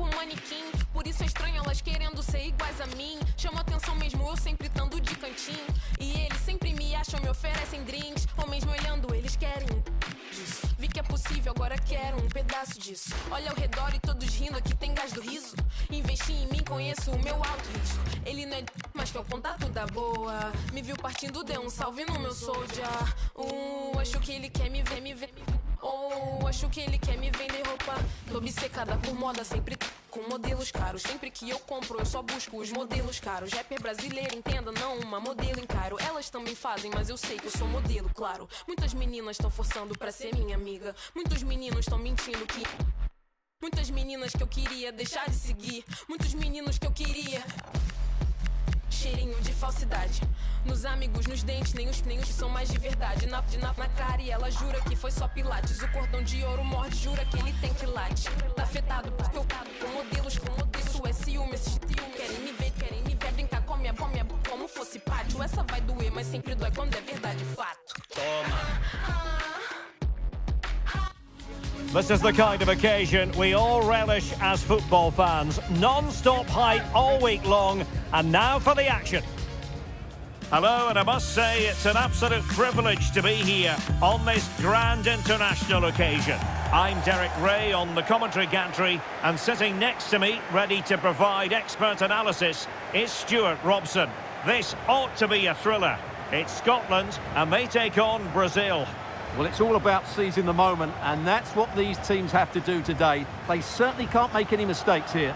tipo manequim. Por isso é estranho elas querendo ser iguais a mim. Chama atenção mesmo eu sempre estando de cantinho. E eles sempre me acham, me oferecem drinks. Ou mesmo olhando, eles querem disso. Vi que é possível, agora quero um pedaço disso. Olha ao redor e todos rindo, aqui tem gás do riso. Investi em mim, conheço o meu alto risco. Ele não é mas que é o contato da boa. Me viu partindo, deu um salve no meu soldier. Acho que ele quer me ver, me ver. Oh, acho que ele quer me vender roupa. Tô obcecada por moda, sempre com modelos caros. Sempre que eu compro, eu só busco os modelos caros. Rapper brasileiro, entenda, não uma modelo encaro. Elas também fazem, mas eu sei que eu sou modelo, claro. Muitas meninas estão forçando pra ser minha amiga. Muitos meninos estão mentindo que... Muitas meninas que eu queria deixar de seguir. Muitos meninos que eu queria... Cheirinho de falsidade. Nos amigos, nos dentes, nem os são mais de verdade. Na cara e ela jura que foi só pilates. O cordão de ouro morde, jura que ele tem quilate. Tá afetado porque eu com modelos, isso é ciúme. Esses querem me ver, brincar com a minha como fosse pátio. Essa vai doer, mas sempre dói quando é verdade, fato. Toma. This is the kind of occasion we all relish as football fans. Non-stop hype all week long, and now for the action. Hello, and I must say it's an absolute privilege to be here on this grand international occasion. I'm Derek Ray on the commentary gantry, and sitting next to me, ready to provide expert analysis, is Stuart Robson. This ought to be a thriller. It's Scotland, and they take on Brazil. Well, it's all about seizing the moment, and that's what these teams have to do today. They certainly can't make any mistakes here.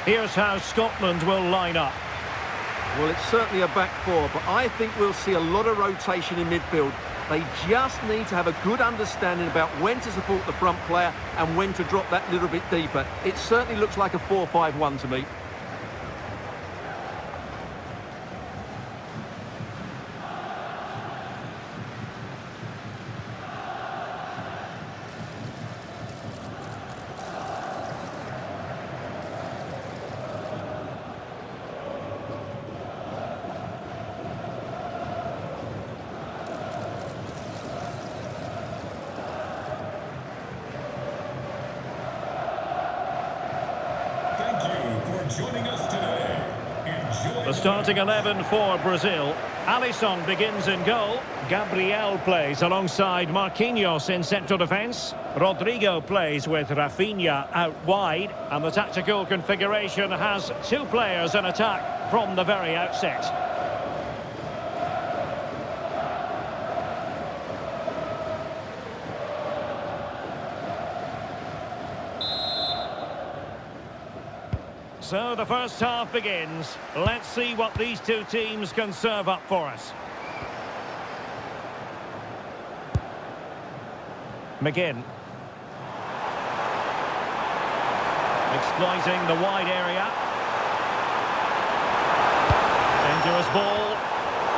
Here's how Scotland will line up. Well, it's certainly a back four, but I think we'll see a lot of rotation in midfield. They just need to have a good understanding about when to support the front player and when to drop that little bit deeper. It certainly looks like a 4-5-1 to me. Joining us today. The starting 11 for Brazil. Alisson begins in goal. Gabriel plays alongside Marquinhos in central defence. Rodrigo plays with Rafinha out wide. And the tactical configuration has two players in attack from the very outset. So the first half begins. Let's see what these two teams can serve up for us. McGinn. Exploiting the wide area. Dangerous ball.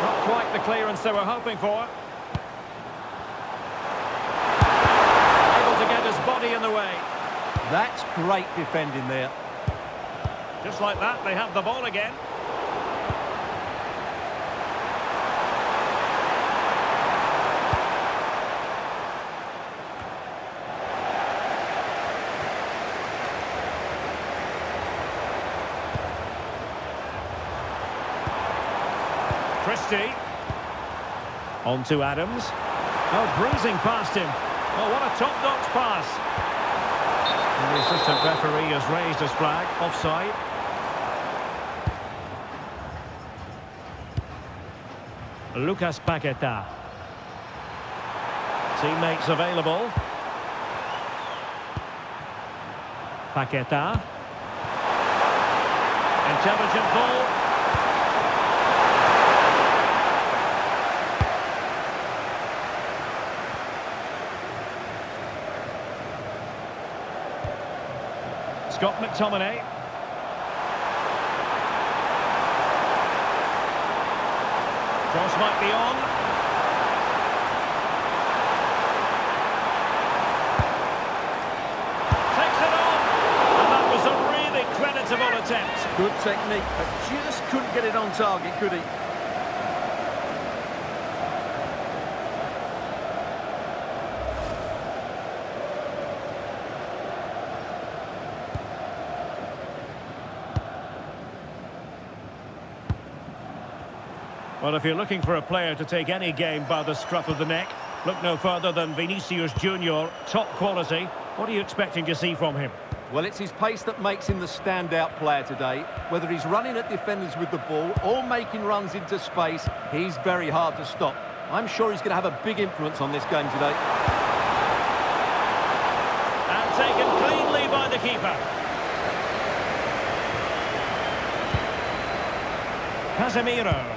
Not quite the clearance they were hoping for. Able to get his body in the way. That's great defending there. Just like that, they have the ball again. Christie. On to Adams. Oh, breezing past him. Oh, what a top-notch pass. And the assistant referee has raised his flag. Offside. Lucas Paquetá. Teammates available. Paqueta. Intelligent ball. Scott McTominay. Cross might be on. Takes it on. And that was a really creditable attempt. Good technique, but just couldn't get it on target, could he? Well, if you're looking for a player to take any game by the scruff of the neck, look no further than Vinicius Junior, top quality. What are you expecting to see from him? Well, it's his pace that makes him the standout player today. Whether he's running at defenders with the ball or making runs into space, he's very hard to stop. I'm sure he's going to have a big influence on this game today. And taken cleanly by the keeper. Casemiro.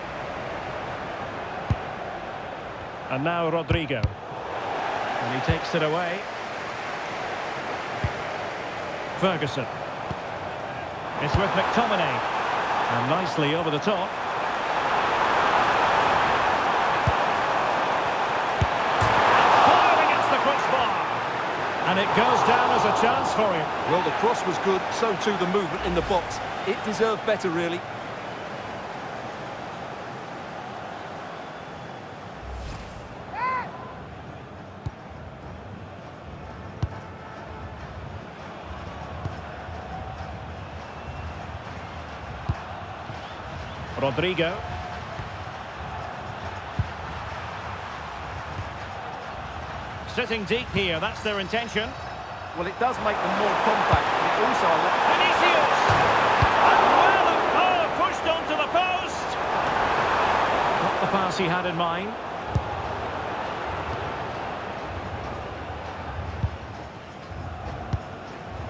And now Rodrigo. And he takes it away. Ferguson. It's with McTominay. And nicely over the top. Fired against the crossbar. And it goes down as a chance for him. Well, the cross was good, so too the movement in the box. It deserved better, really. Rodrigo. Sitting deep here, that's their intention. Well, it does make them more compact, but it also... Vinicius! And well, pushed onto the post! Not the pass he had in mind.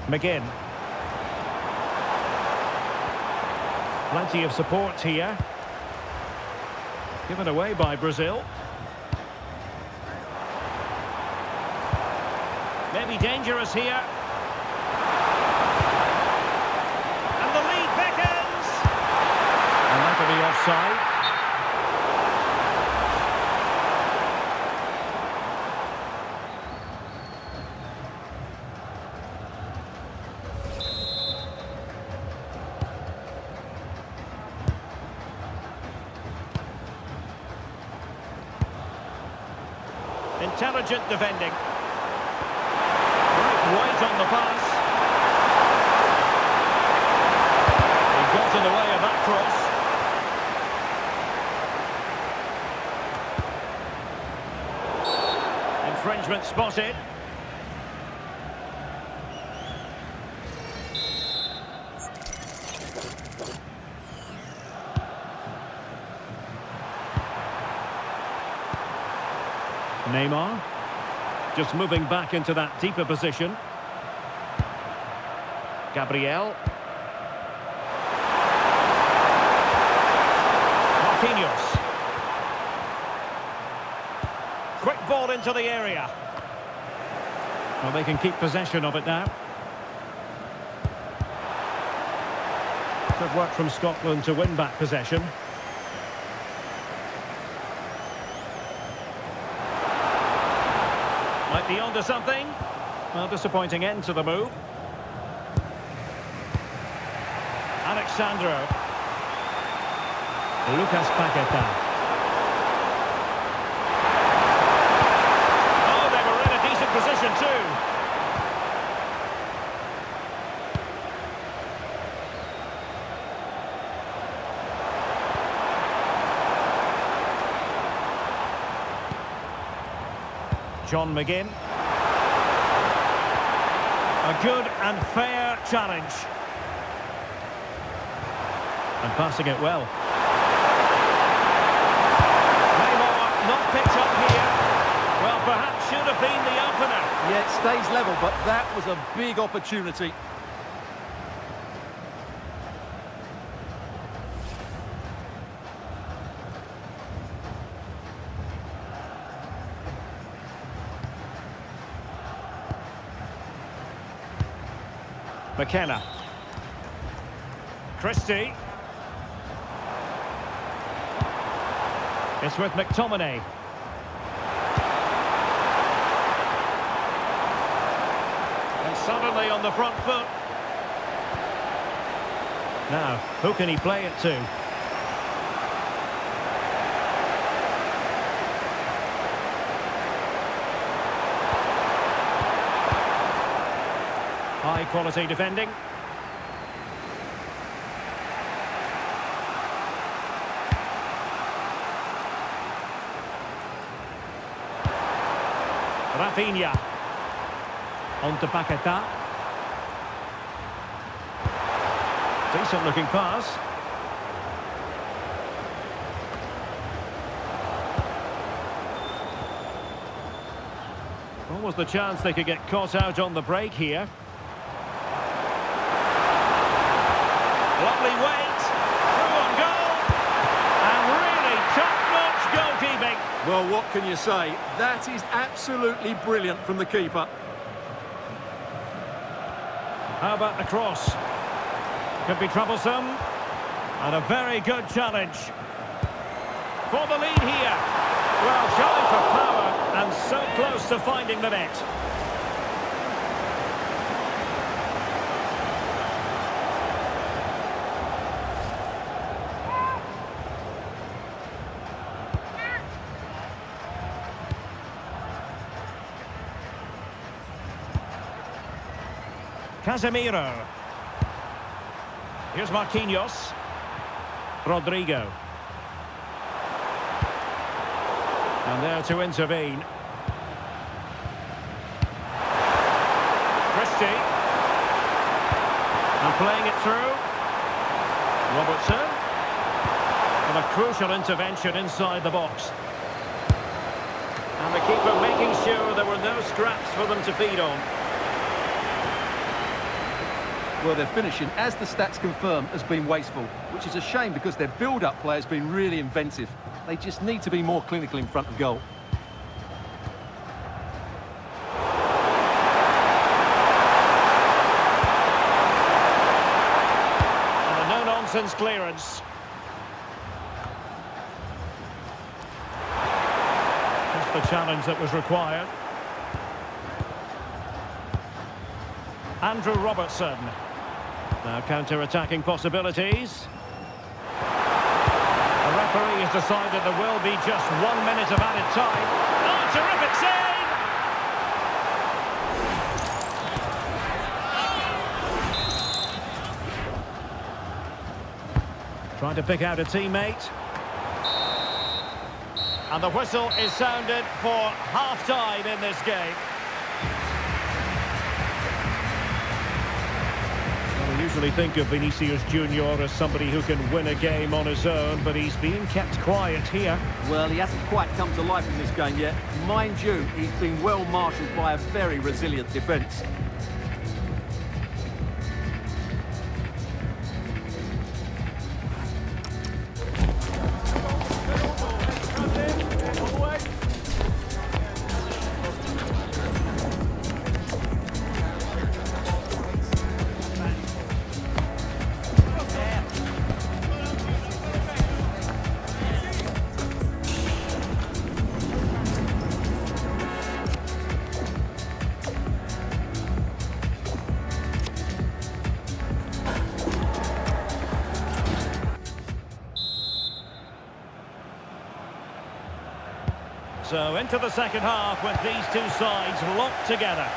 McGinn. Plenty of support here. Given away by Brazil. Maybe dangerous here. And the lead beckons. And that'll be offside. Intelligent defending. Right on the pass. He got in the way of that cross. Infringement spotted. Neymar, just moving back into that deeper position. Gabriel. Marquinhos. Quick ball into the area. Well, they can keep possession of it now. Good work from Scotland to win back possession. Might be onto something. Well, disappointing end to the move. Alexandro. Lucas Paqueta. Oh, they were in a decent position too. John McGinn. A good and fair challenge. And passing it well. Neymar not picked up here. Well, perhaps should have been the opener. Yeah, it stays level, but that was a big opportunity. McKenna. Christie. It's with McTominay. And suddenly on the front foot. Now, who can he play it to? High quality defending. Rafinha. On to Paquetá. Decent looking pass. What was the chance they could get caught out on the break here? Lovely weight, through on goal, and really top-notch goalkeeping. Well, what can you say? That is absolutely brilliant from the keeper. How about the cross? Could be troublesome. And a very good challenge. For the lead here. Well, showing for power, and so close to finding the net. Casemiro. Here's Marquinhos. Rodrigo. And there to intervene. Christie. And playing it through. Robertson. And a crucial intervention inside the box. And the keeper making sure there were no scraps for them to feed on. Well, their finishing, as the stats confirm, has been wasteful, which is a shame because their build-up play has been really inventive. They just need to be more clinical in front of goal. And a no-nonsense clearance. Just the challenge that was required. Andrew Robertson. Now counter-attacking possibilities. The referee has decided there will be just 1 minute of added time. Oh, terrific save! Trying to pick out a teammate. And the whistle is sounded for half-time in this game. We usually think of Vinicius Junior as somebody who can win a game on his own, but he's being kept quiet here. Well, he hasn't quite come to life in this game yet. Mind you, he's been well marshalled by a very resilient defence. So into the second half with these two sides locked together.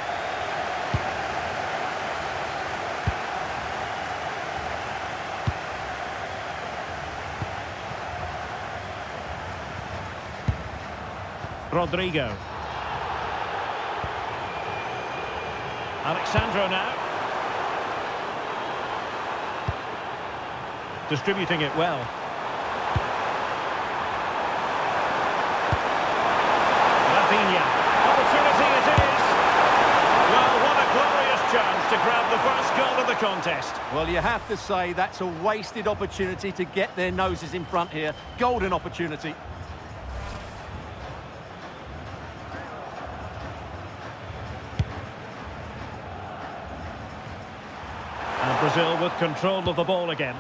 Rodrigo. Alexandro now. Distributing it well. Opportunity. to grab the first goal of the contest. Well, you have to say that's a wasted opportunity to get their noses in front here. Golden opportunity. And Brazil with control of the ball again.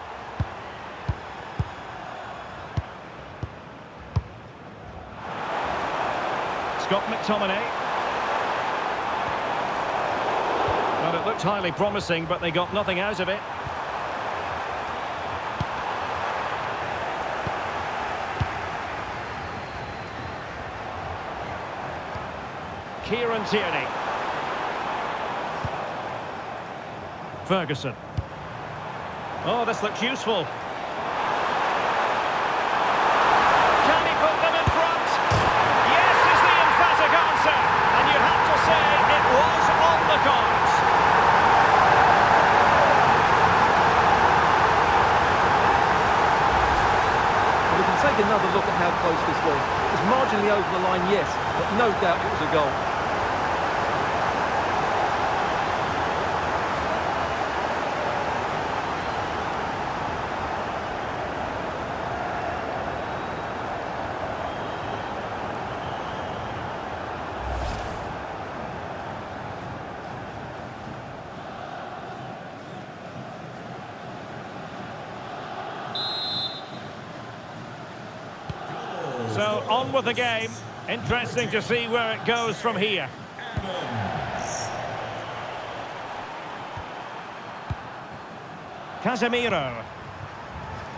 Scott McTominay. Well, it looked highly promising, but they got nothing out of it. Kieran Tierney. Ferguson. Oh, this looks useful. Can he put them in front? Yes is the emphatic answer. And you have to say it was on the cards. We can take another look at how close this was. It was marginally over the line, yes, but no doubt it was a goal. So, on with the game. Interesting to see where it goes from here. Casemiro.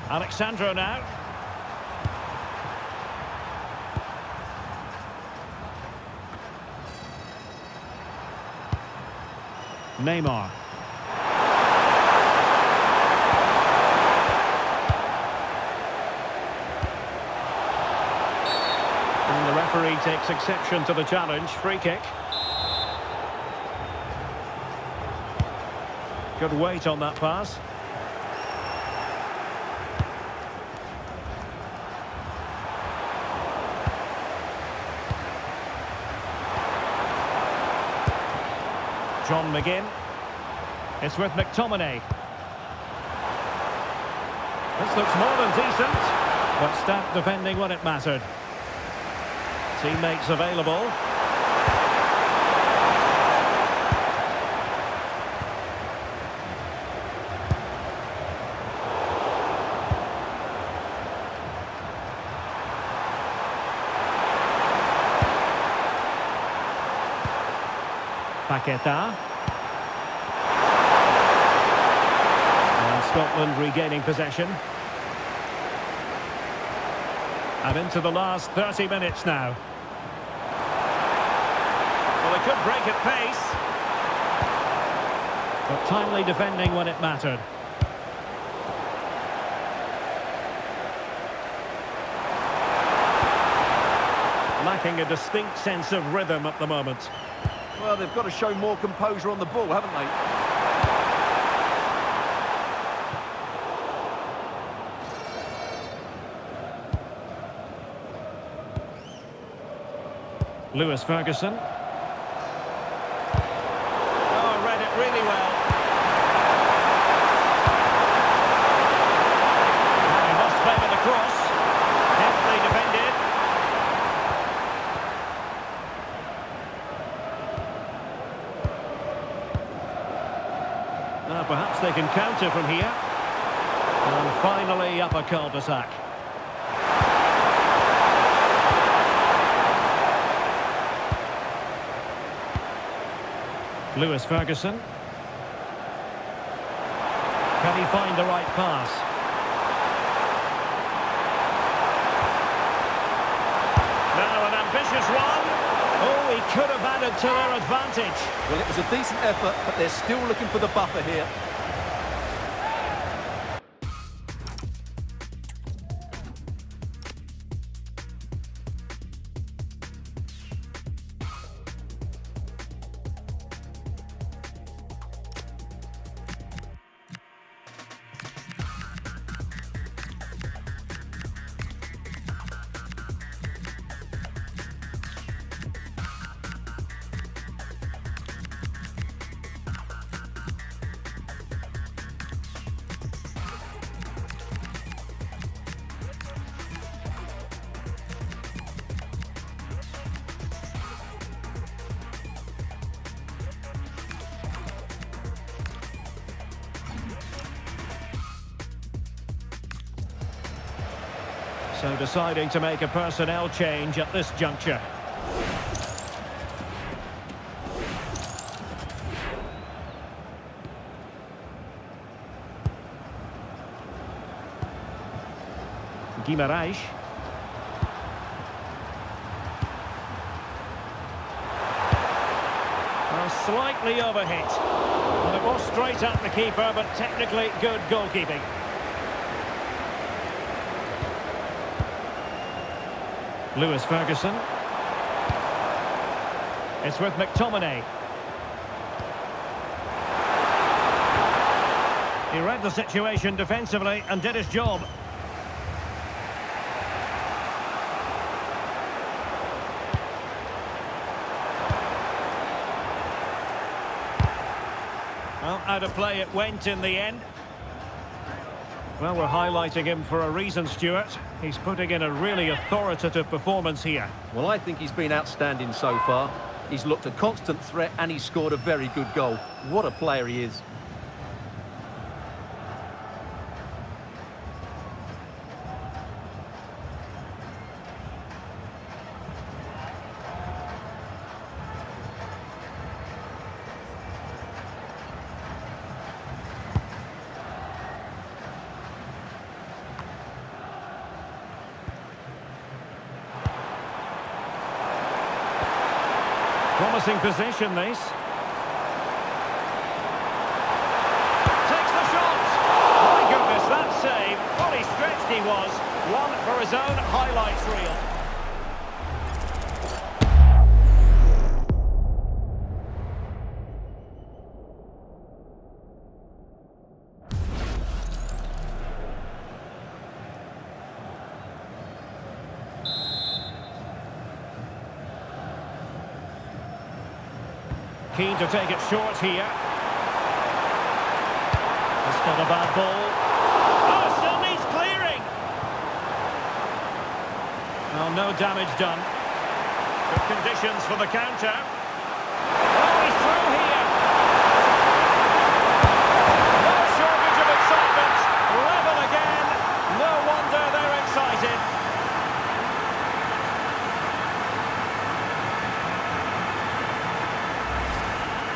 Alexandro now. Neymar. And the referee takes exception to the challenge. Free kick. Good weight on that pass. John McGinn. It's with McTominay. This looks more than decent, but stacked defending when it mattered. Teammates available. Paqueta. And Scotland regaining possession. And into the last 30 minutes now. Well, they could break at pace. But timely defending when it mattered. Lacking a distinct sense of rhythm at the moment. Well, they've got to show more composure on the ball, haven't they? Lewis Ferguson. Oh, read it really well. He lost play with the cross. Heavily defended. Now perhaps they can counter from here. And finally up a cul-de-sac. Lewis Ferguson. Can he find the right pass? Now an ambitious one. Oh, he could have added to their advantage. Well, it was a decent effort, but they're still looking for the buffer here. So deciding to make a personnel change at this juncture. Guimarães. Slightly overhit. And it was straight at the keeper, but technically good goalkeeping. Lewis Ferguson. It's with McTominay. He read the situation defensively and did his job. Well, out of play it went in the end. Well, we're highlighting him for a reason, Stuart. He's putting in a really authoritative performance here. Well, I think he's been outstanding so far. He's looked a constant threat and he's scored a very good goal. What a player he is. Promising position, this. Takes the shot! My goodness, that save. Fully stretched he was. One for his own highlights reel. Keen to take it short here. It's got a bad ball. Oh, still needs clearing. Oh, no damage done. Good conditions for the counter. Oh, he's through here. No shortage of excitement. Level again. No wonder they're excited.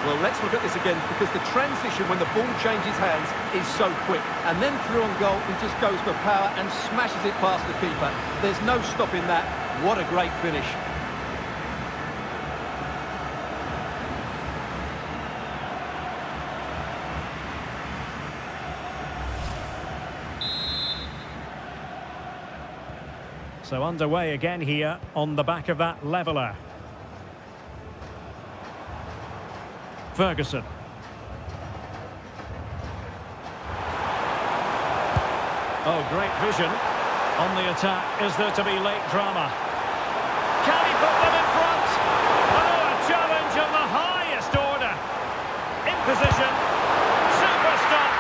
Well, let's look at this again, because the transition when the ball changes hands is so quick. And then through on goal, he just goes for power and smashes it past the keeper. There's no stopping that. What a great finish. So underway again here on the back of that leveller. Ferguson. Oh, great vision. On the attack, is there to be late drama? Can he put them in front? Oh, a challenge of the highest order. In position. Super stop.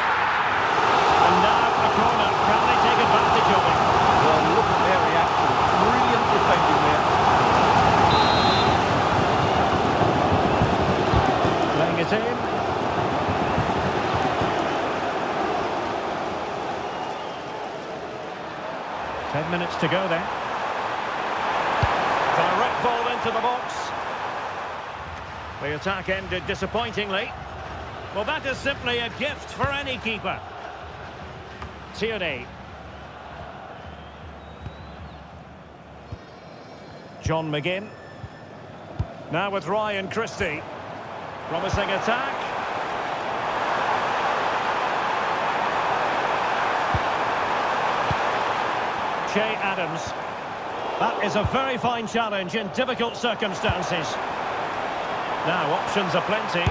And now a corner. Can they take advantage of it? Well, look at their reaction. Brilliant defending there. Playing it in. Ten minutes to go then. Direct ball into the box. The attack ended disappointingly. Well, that is simply a gift for any keeper. Tierney. John McGinn. Now with Ryan Christie. Promising attack. Che Adams. That is a very fine challenge in difficult circumstances. Now options are plenty.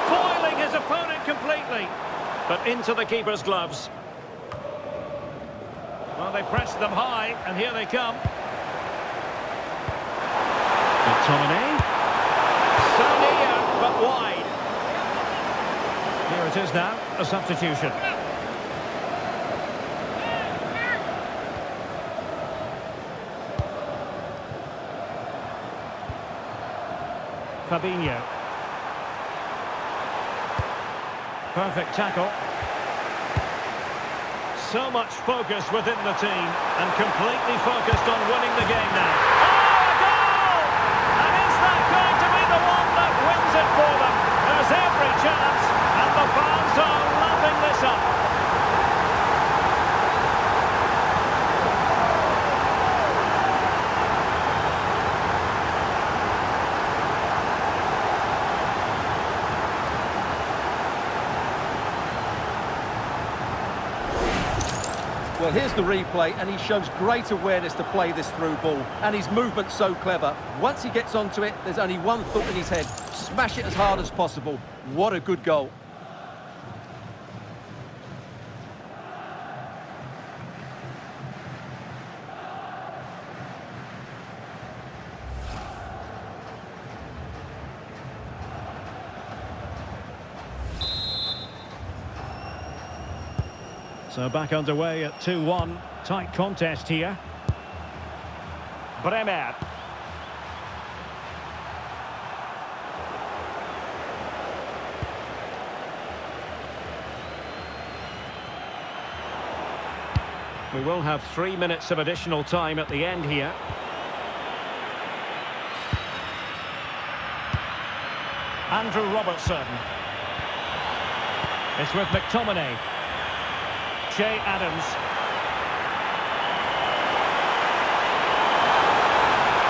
Foiling his opponent completely. But into the keeper's gloves. Well, they pressed them high, and here they come. McTominay. So near, but wide. Here it is now, a substitution. Fabinho. Perfect tackle. so much focus within the team and completely focused on winning the game now. Oh, a goal! And is that going to be the one that wins it for them? There's every chance, and the fans are lapping this up. Well, here's the replay, and he shows great awareness to play this through ball, and his movement's so clever. Once he gets onto it, there's only one thought in his head: smash it as hard as possible. What a good goal. So back underway at 2-1. Tight contest here. Bremer. We will have 3 minutes of additional time at the end here. Andrew Robertson. It's with McTominay. Jay Adams.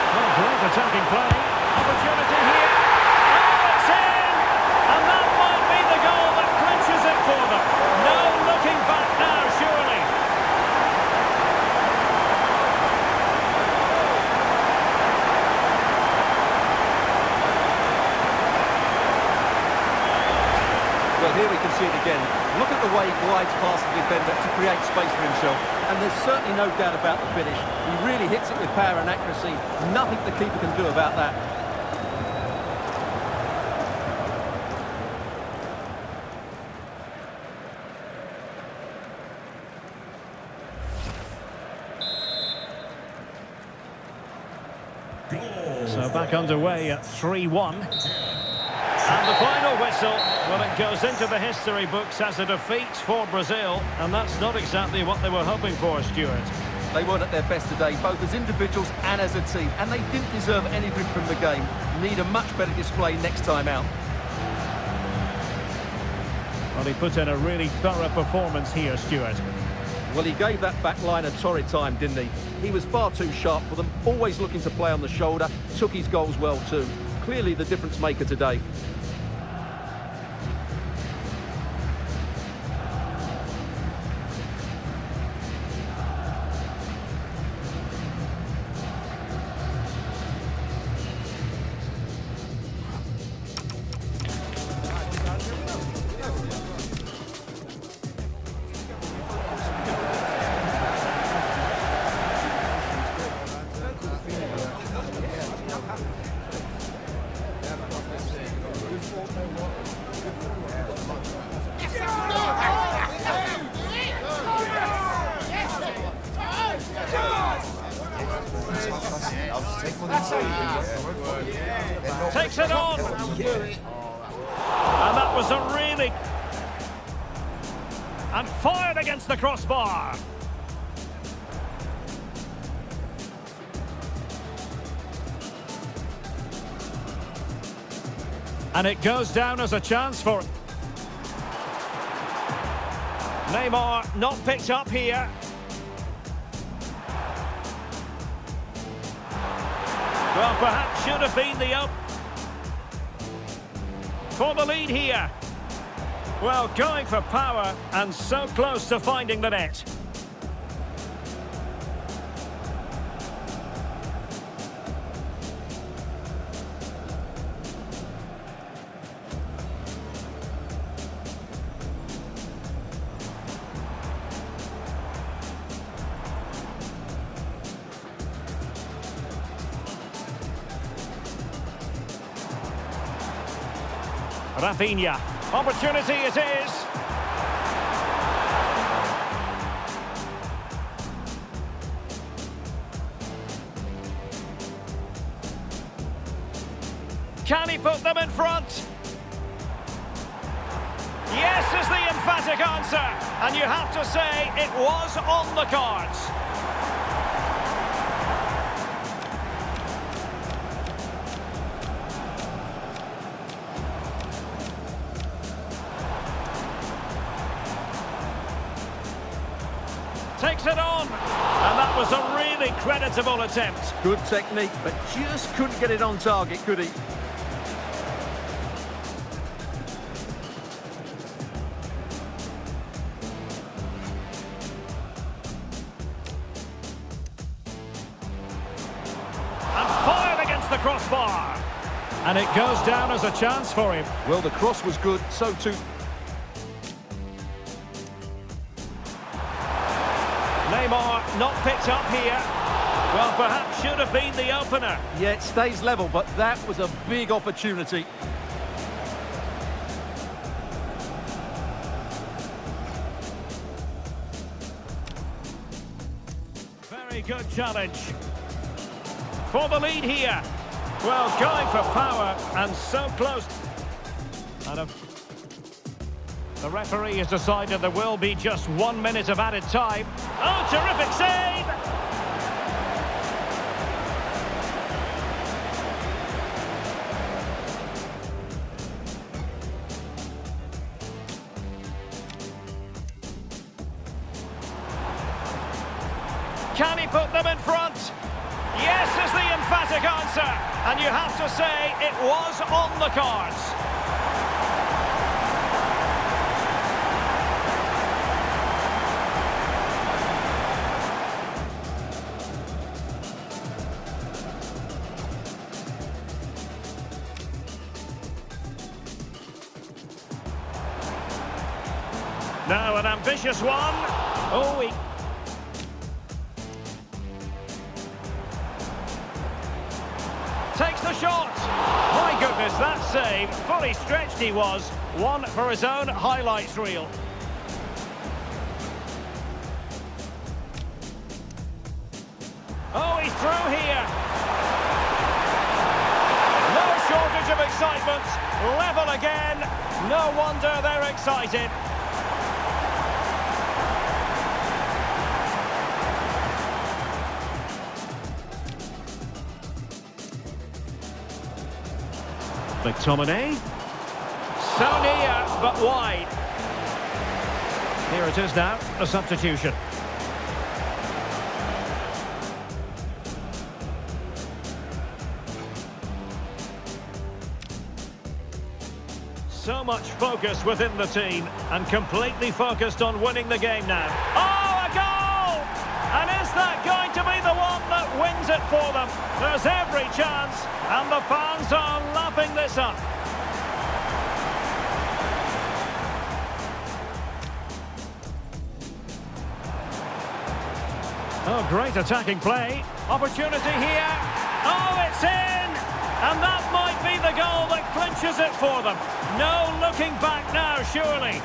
Oh, great attacking play. Opportunity here. Oh, it's in! And that might be the goal that clinches it for them. No looking back now, surely. Well, here we can see it again. Look at the way he glides past the defender to create space for himself. And there's certainly no doubt about the finish. He really hits it with power and accuracy. Nothing the keeper can do about that. So back underway at 3-1. And the final whistle, well, it goes into the history books as a defeat for Brazil, and that's not exactly what they were hoping for, Stuart. They weren't at their best today, both as individuals and as a team, and they didn't deserve anything from the game. Need a much better display next time out. Well, he put in a really thorough performance here, Stuart. Well, he gave that back line a torrid time, didn't he? He was far too sharp for them, always looking to play on the shoulder, took his goals well too. Clearly the difference maker today. Takes it on! And that was a really... And fired against the crossbar! And it goes down as a chance for... Neymar not picked up here. Well, perhaps should have been the up for the lead here. Well, going for power and so close to finding the net. Rafinha. Opportunity it is. Can he put them in front? Yes, is the emphatic answer, and you have to say it was on the cards. Takes it on, and that was a really creditable attempt. Good technique, but just couldn't get it on target, could he? And fired against the crossbar. And it goes down as a chance for him. Well, the cross was good, so too. Neymar not picked up here. Well, perhaps should have been the opener. Yeah, it stays level, but that was a big opportunity. Very good challenge. For the lead here. Well, going for power and so close. And the referee has decided there will be just 1 minute of added time. Oh, terrific save! Can he put them in front? Yes is the emphatic answer. And you have to say it was on the cards. Now an ambitious one. Oh, he... takes the shot. My goodness, that save. Fully stretched he was. One for his own highlights reel. Oh, he's through here. No shortage of excitement. Level again. No wonder they're excited. McTominay. So near, but wide. Here it is now, a substitution. So much focus within the team, and completely focused on winning the game now. Oh, a goal! And is that going to be the one that wins it for them? There's every chance, and the fans are lapping this up. Oh, great attacking play. Opportunity here. Oh, it's in! And that might be the goal that clinches it for them. No looking back now, surely.